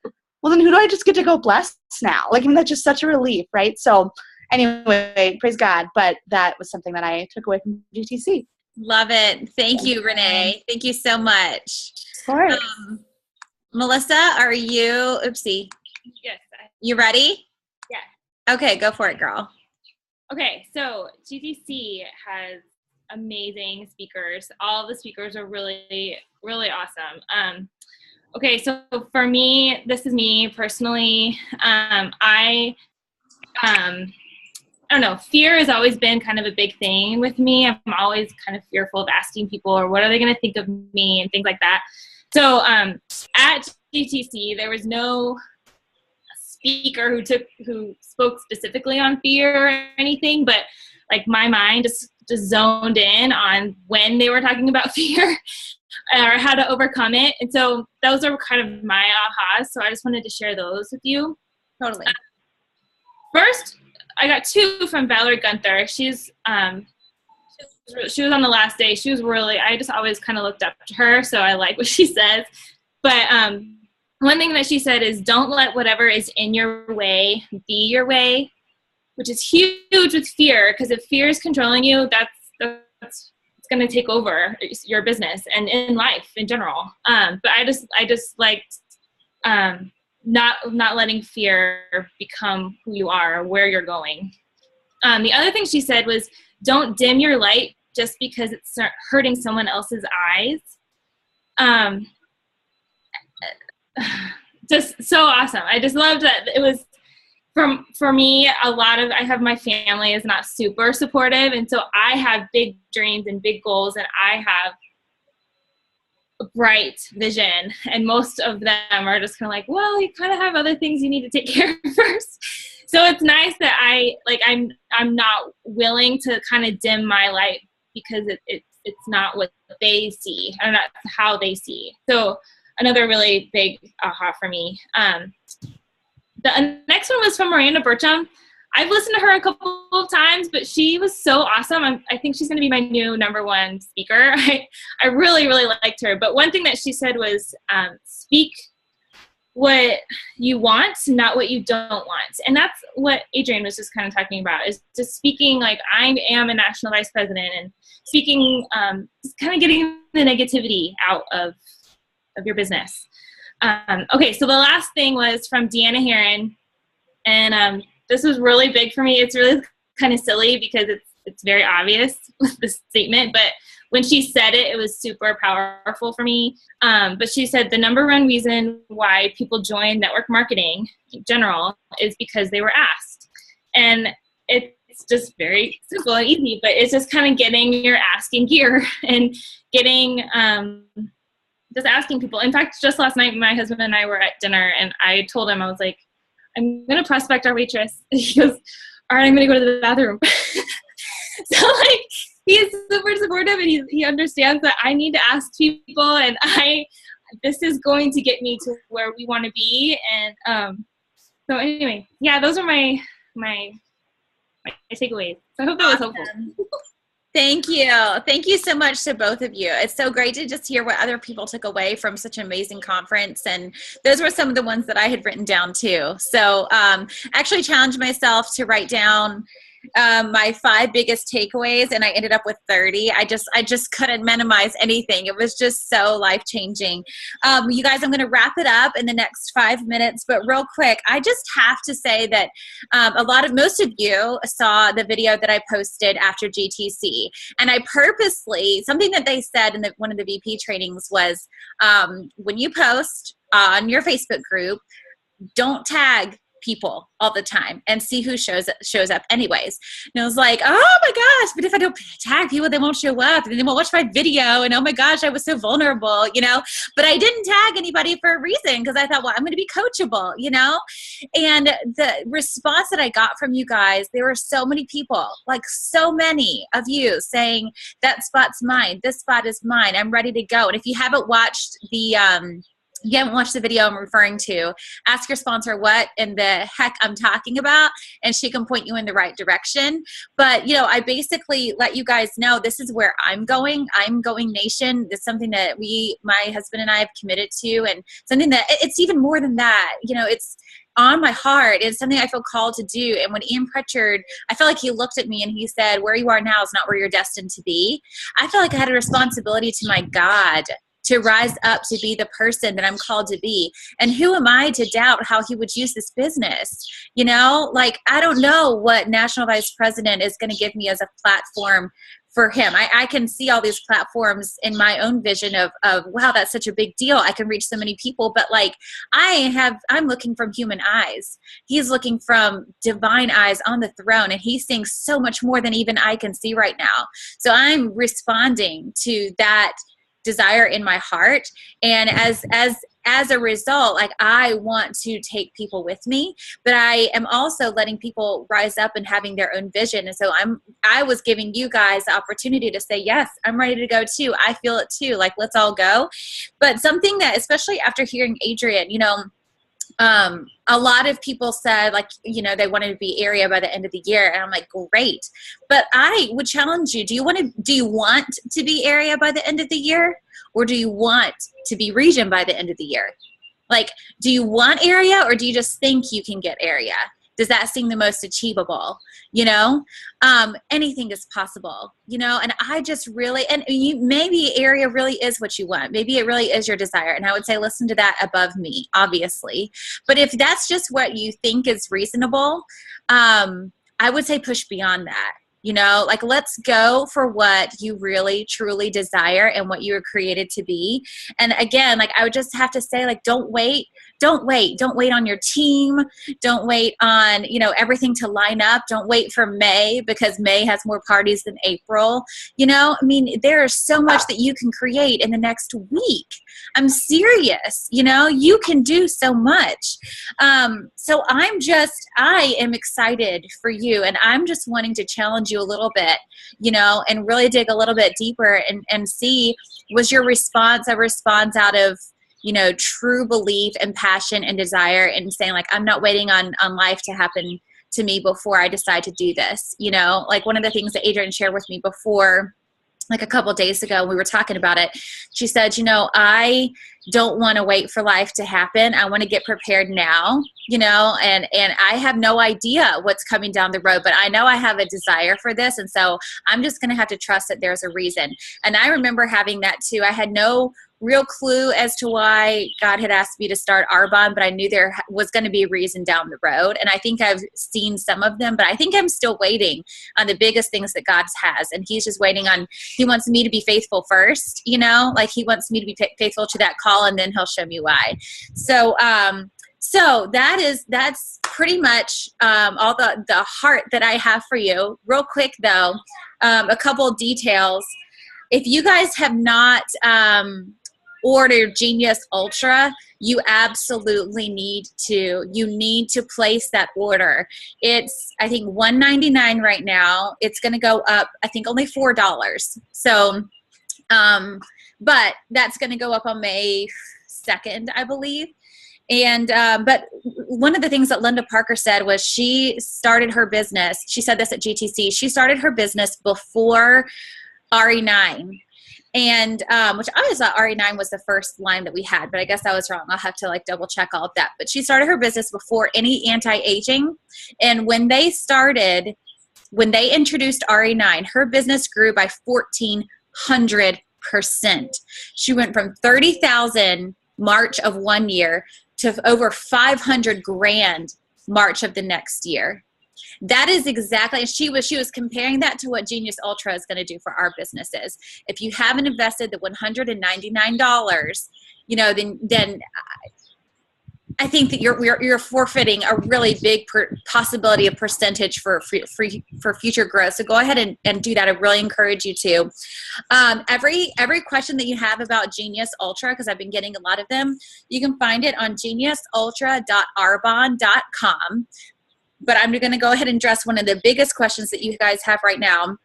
well, then who do I just get to go bless now? Like, I mean, that's just such a relief, right? So anyway, praise God. But that was something that I took away from GTC. Love it. Thank you, Renee. Thank you so much. Of course. Melissa, are you, oopsie. Yes. You ready? Yeah. Okay, go for it, girl. Okay, so GTC has amazing speakers. All the speakers are really, really awesome. Okay, so for me, this is me personally. I don't know, fear has always been kind of a big thing with me. I'm always kind of fearful of asking people, or what are they going to think of me and things like that. So at GTC, there was no speaker who spoke specifically on fear or anything, but like my mind just zoned in on when they were talking about fear or how to overcome it. And so those are kind of my ahas. So I just wanted to share those with you. Totally. First, I got 2 from Valerie Gunther. She was on the last day. She was really, I just always kind of looked up to her, so I like what she says. But one thing that she said is, don't let whatever is in your way be your way, which is huge with fear, because if fear is controlling you, that's it's going to take over your business and in life in general. But I just liked not letting fear become who you are or where you're going. The other thing she said was, don't dim your light just because it's hurting someone else's eyes. Just so awesome. I just loved that. It was, for me, I have my family is not super supportive, and so I have big dreams and big goals, and I have a bright vision, and most of them are just kind of like, well, you kind of have other things you need to take care of first. So it's nice that I'm not willing to kind of dim my light because it's not what they see, or not how they see. So another really big aha for me. The next one was from Miranda Burcham. I've listened to her a couple of times, but she was so awesome. I think she's going to be my new #1 speaker. I really, really liked her. But one thing that she said was, speak what you want, not what you don't want. And that's what Adrienne was just kind of talking about, is just speaking like I am a national vice president, and speaking, just kind of getting the negativity out of your business. Okay, so the last thing was from Deanna Herron, and this was really big for me. It's really kind of silly because it's very obvious with the statement, but when she said it, it was super powerful for me. But she said the #1 reason why people join network marketing in general is because they were asked. And it's just very simple and easy, but it's just kind of getting your ask in gear and getting just asking people. In fact, just last night, my husband and I were at dinner, and I told him, I was like, I'm going to prospect our waitress. He goes, all right, I'm going to go to the bathroom. So like, he's super supportive, and he understands that I need to ask people, and this is going to get me to where we want to be. And so anyway, yeah, those are my takeaways. So I hope that was helpful. Thank you. Thank you so much to both of you. It's so great to just hear what other people took away from such an amazing conference. And those were some of the ones that I had written down too. So actually challenged myself to write down my 5 biggest takeaways, and I ended up with 30. I just couldn't minimize anything. It was just so life-changing. You guys, I'm going to wrap it up in the next 5 minutes, but real quick, I just have to say that most of you saw the video that I posted after GTC, and I purposely, something that they said in one of the VP trainings was, when you post on your Facebook group, don't tag people all the time and see who shows up anyways. And I was like, oh my gosh, but if I don't tag people, they won't show up and they won't watch my video. And oh my gosh, I was so vulnerable, but I didn't tag anybody for a reason, because I thought, well, I'm going to be coachable, and the response that I got from you guys, there were so many people, like so many of you saying, that spot's mine. This spot is mine. I'm ready to go. And if you haven't watched the video I'm referring to, ask your sponsor what in the heck I'm talking about, and she can point you in the right direction. But, I basically let you guys know this is where I'm going. I'm going nation. It's something that my husband and I have committed to, and something that it's even more than that. It's on my heart. It's something I feel called to do. And when Ian Pritchard, I felt like he looked at me and he said, where you are now is not where you're destined to be. I felt like I had a responsibility to my God to rise up to be the person that I'm called to be. And who am I to doubt how he would use this business? I don't know what national vice president is going to give me as a platform for him. I can see all these platforms in my own vision of, wow, that's such a big deal. I can reach so many people, but I'm looking from human eyes. He's looking from divine eyes on the throne, and he's seeing so much more than even I can see right now. So I'm responding to that desire in my heart. And as a result, I want to take people with me, but I am also letting people rise up and having their own vision. And so I was giving you guys the opportunity to say, yes, I'm ready to go too. I feel it too. Let's all go. But something that, especially after hearing Adrienne, a lot of people said they wanted to be area by the end of the year. And I'm like, great. But I would challenge you. Do you want to be area by the end of the year? Or do you want to be region by the end of the year? Do you want area, or do you just think you can get area? Does that seem the most achievable? Anything is possible, and I just really, maybe area really is what you want. Maybe it really is your desire. And I would say, listen to that above me, obviously. But if that's just what you think is reasonable, I would say push beyond that. Let's go for what you really, truly desire and what you were created to be. And again, I would just have to say, don't wait. Don't wait on your team. Don't wait on, everything to line up. Don't wait for May, because May has more parties than April. There is so much that you can create in the next week. I'm serious. You can do so much. So I am excited for you, and I'm just wanting to challenge you a little bit, and really dig a little bit deeper and see, was your response a response out of, true belief and passion and desire, and saying I'm not waiting on life to happen to me before I decide to do this. One of the things that Adrienne shared with me before, a couple of days ago, we were talking about it. She said, I don't want to wait for life to happen. I want to get prepared now, and I have no idea what's coming down the road, but I know I have a desire for this. And so I'm just going to have to trust that there's a reason. And I remember having that too. I had no real clue as to why God had asked me to start Arbonne, but I knew there was going to be a reason down the road. And I think I've seen some of them, but I think I'm still waiting on the biggest things that God has. And he's just waiting on, he wants me to be faithful first, he wants me to be faithful to that call, and then he'll show me why. So that's pretty much all the heart that I have for you. Real quick though, a couple details. If you guys have not ordered Genius Ultra, you absolutely need to. You need to place that order. It's, I think, $199 right now. It's going to go up, I think, only $4. So, but that's going to go up on May 2nd, I believe. And, but one of the things that Linda Parker said was she started her business. She said this at GTC. She started her business before RE9. And which I always thought RE9 was the first line that we had, but I guess I was wrong. I'll have to double check all of that. But she started her business before any anti-aging. And when they introduced RE9, her business grew by 1,400%. She went from 30,000 March of one year to over 500 grand March of the next year. That is exactly, she was comparing that to what Genius Ultra is going to do for our businesses. If you haven't invested the $199, then I think that you're forfeiting a really big possibility of percentage for future growth. So go ahead and do that. I really encourage you to. Every question that you have about Genius Ultra, because I've been getting a lot of them, you can find it on geniusultra.arbonne.com. But I'm going to go ahead and address one of the biggest questions that you guys have right now.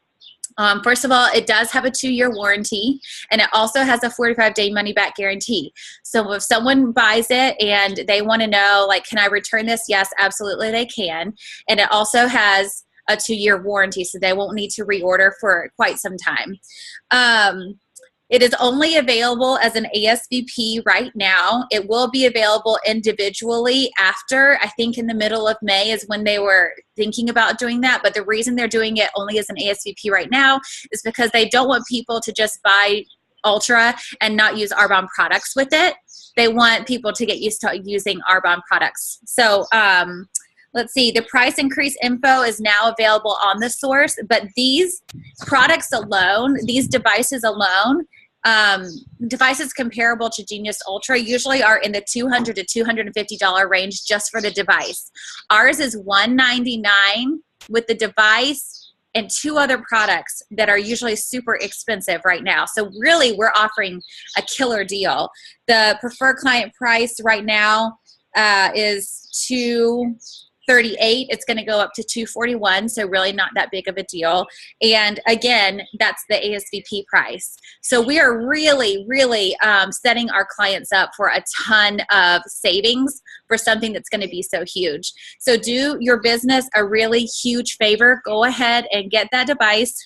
First of all, it does have a 2-year warranty, and it also has a 45-day money-back guarantee. So if someone buys it and they want to know, like, can I return this? Yes, absolutely they can. And it also has a 2-year warranty, so they won't need to reorder for quite some time. It is only available as an ASVP right now. It will be available individually after, I think in the middle of May is when they were thinking about doing that. But the reason they're doing it only as an ASVP right now is because they don't want people to just buy Ultra and not use Arbonne products with it. They want people to get used to using Arbonne products. So let's see, the price increase info is now available on the source, but these products alone, these devices alone, devices comparable to Genius Ultra usually are in the $200 to $250 range just for the device. Ours is $199 with the device and 2 other products that are usually super expensive right now. So really, we're offering a killer deal. The preferred client price right now is $238. It's going to go up to $241, so really not that big of a deal. And again, that's the ASVP price. So we are really, really setting our clients up for a ton of savings for something that's going to be so huge. So do your business a really huge favor. Go ahead and get that device.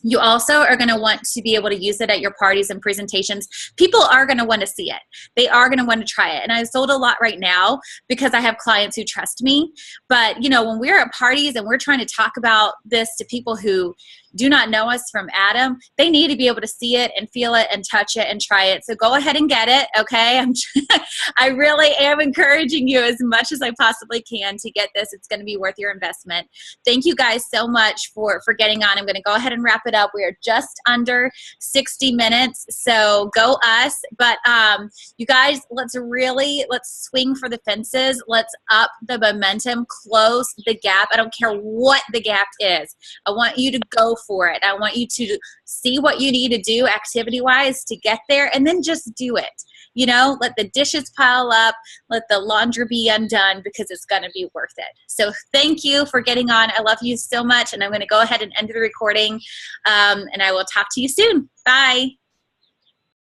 You also are going to want to be able to use it at your parties and presentations. People are going to want to see it. They are going to want to try it. And I've sold a lot right now because I have clients who trust me. But, you know, when we're at parties and we're trying to talk about this to people who do not know us from Adam, they need to be able to see it and feel it and touch it and try it. So go ahead and get it, okay? I really am encouraging you as much as I possibly can to get this. It's going to be worth your investment. Thank you guys so much for getting on. I'm going to go ahead and wrap it up. We are just under 60 minutes, so go us. But you guys, let's swing for the fences. Let's up the momentum, close the gap. I don't care what the gap is. I want you to go for it. I want you to see what you need to do activity-wise to get there, and then just do it. You know, let the dishes pile up, let the laundry be undone, because it's going to be worth it. So thank you for getting on. I love you so much, and I'm going to go ahead and end the recording, and I will talk to you soon. Bye.